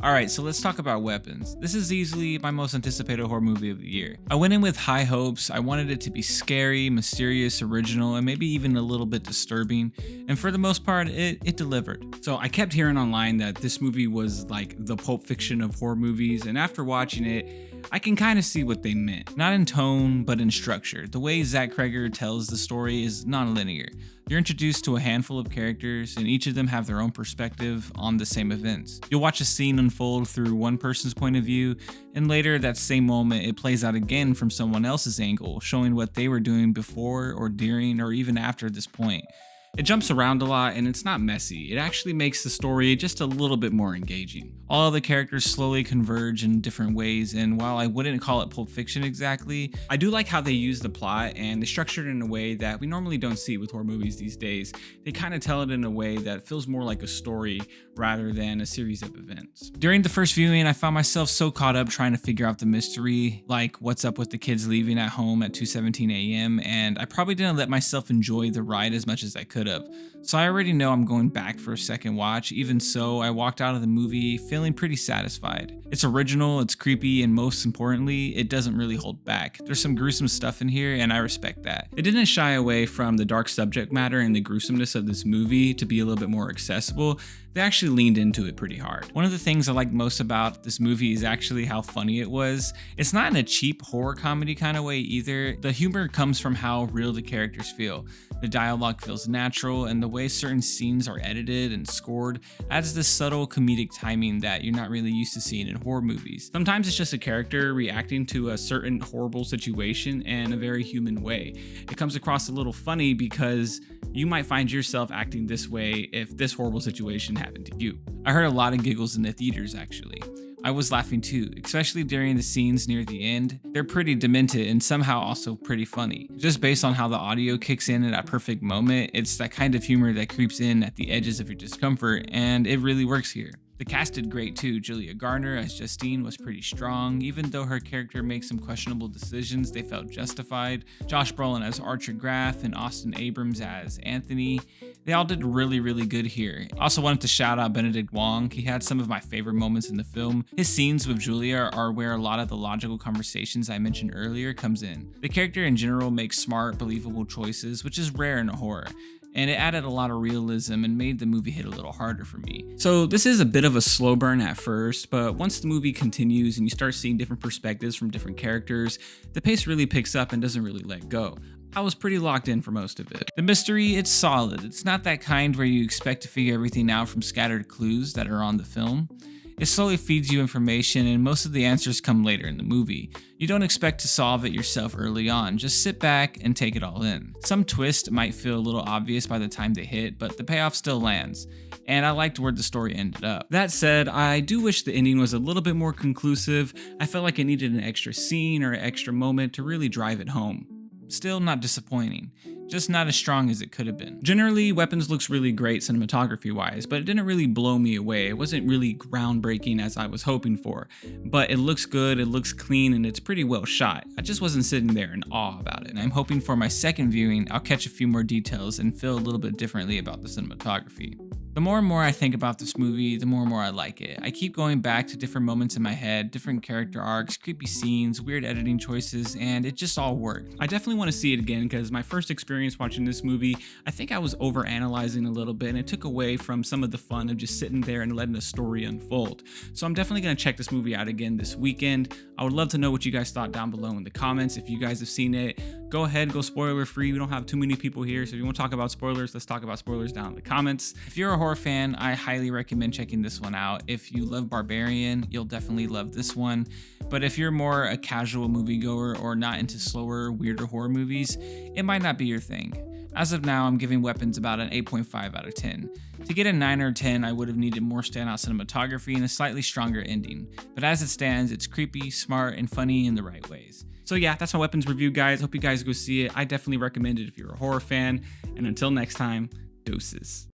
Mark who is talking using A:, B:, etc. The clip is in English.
A: Alright, so let's talk about Weapons. This is easily my most anticipated horror movie of the year. I went in with high hopes. I wanted it to be scary, mysterious, original, and maybe even a little bit disturbing. And for the most part, it delivered. So I kept hearing online that this movie was like the Pulp Fiction of horror movies, and after watching it, I can kind of see what they meant. Not in tone, but in structure. The way Zach Cregger tells the story is nonlinear. You're introduced to a handful of characters, and each of them have their own perspective on the same events. You'll watch a scene unfold through one person's point of view, and later that same moment it plays out again from someone else's angle, showing what they were doing before or during or even after this point. It jumps around a lot and it's not messy. It actually makes the story just a little bit more engaging. All of the characters slowly converge in different ways, and while I wouldn't call it Pulp Fiction exactly, I do like how they use the plot and they structure it in a way that we normally don't see with horror movies these days. They kind of tell it in a way that feels more like a story rather than a series of events. During the first viewing, I found myself so caught up trying to figure out the mystery, like what's up with the kids leaving at home at 2:17 a.m., and I probably didn't let myself enjoy the ride as much as I could have. So I already know I'm going back for a second watch. Even so, I walked out of the movie feeling pretty satisfied. It's original, it's creepy, and most importantly, it doesn't really hold back. There's some gruesome stuff in here, and I respect that. It didn't shy away from the dark subject matter and the gruesomeness of this movie to be a little bit more accessible. They actually leaned into it pretty hard. One of the things I like most about this movie is actually how funny it was. It's not in a cheap horror comedy kind of way either. The humor comes from how real the characters feel. The dialogue feels natural, and the way certain scenes are edited and scored adds this subtle comedic timing that you're not really used to seeing in horror movies. Sometimes it's just a character reacting to a certain horrible situation in a very human way. It comes across a little funny because you might find yourself acting this way if this horrible situation happened to you. I heard a lot of giggles in the theaters actually. I was laughing too, especially during the scenes near the end. They're pretty demented and somehow also pretty funny. Just based on how the audio kicks in at that perfect moment, it's that kind of humor that creeps in at the edges of your discomfort, and it really works here. The cast did great too. Julia Garner as Justine was pretty strong. Even though her character makes some questionable decisions, they felt justified. Josh Brolin as Archer Graff and Austin Abrams as Anthony. They all did really good here. I also wanted to shout out Benedict Wong. He had some of my favorite moments in the film. His scenes with Julia are where a lot of the logical conversations I mentioned earlier comes in. The character in general makes smart, believable choices, which is rare in a horror, and it added a lot of realism and made the movie hit a little harder for me. So this is a bit of a slow burn at first, but once the movie continues and you start seeing different perspectives from different characters, the pace really picks up and doesn't really let go. I was pretty locked in for most of it. The mystery, it's solid. It's not that kind where you expect to figure everything out from scattered clues that are on the film. It slowly feeds you information, and most of the answers come later in the movie. You don't expect to solve it yourself early on, just sit back and take it all in. Some twist might feel a little obvious by the time they hit, but the payoff still lands, and I liked where the story ended up. That said, I do wish the ending was a little bit more conclusive. I felt like it needed an extra scene or an extra moment to really drive it home. Still not disappointing, just not as strong as it could have been. Generally, Weapons looks really great cinematography wise, but it didn't really blow me away. It wasn't really groundbreaking as I was hoping for, but it looks good, it looks clean, and it's pretty well shot. I just wasn't sitting there in awe about it, and I'm hoping for my second viewing, I'll catch a few more details and feel a little bit differently about the cinematography. The more and more I think about this movie, the more and more I like it. I keep going back to different moments in my head, different character arcs, creepy scenes, weird editing choices, and it just all worked. I definitely want to see it again because my first experience watching this movie, I think I was overanalyzing a little bit and it took away from some of the fun of just sitting there and letting the story unfold. So I'm definitely going to check this movie out again this weekend. I would love to know what you guys thought down below in the comments. If you guys have seen it, go ahead, go spoiler free. We don't have too many people here, so if you want to talk about spoilers, let's talk about spoilers down in the comments. If you're a horror fan, I highly recommend checking this one out. If you love Barbarian, you'll definitely love this one. But if you're more a casual moviegoer or not into slower, weirder horror movies, it might not be your thing. As of now, I'm giving Weapons about an 8.5 out of 10. To get a 9 or 10, I would have needed more standout cinematography and a slightly stronger ending. But as it stands, it's creepy, smart, and funny in the right ways. So yeah, that's my Weapons review, guys. Hope you guys go see it. I definitely recommend it if you're a horror fan. And until next time, deuces.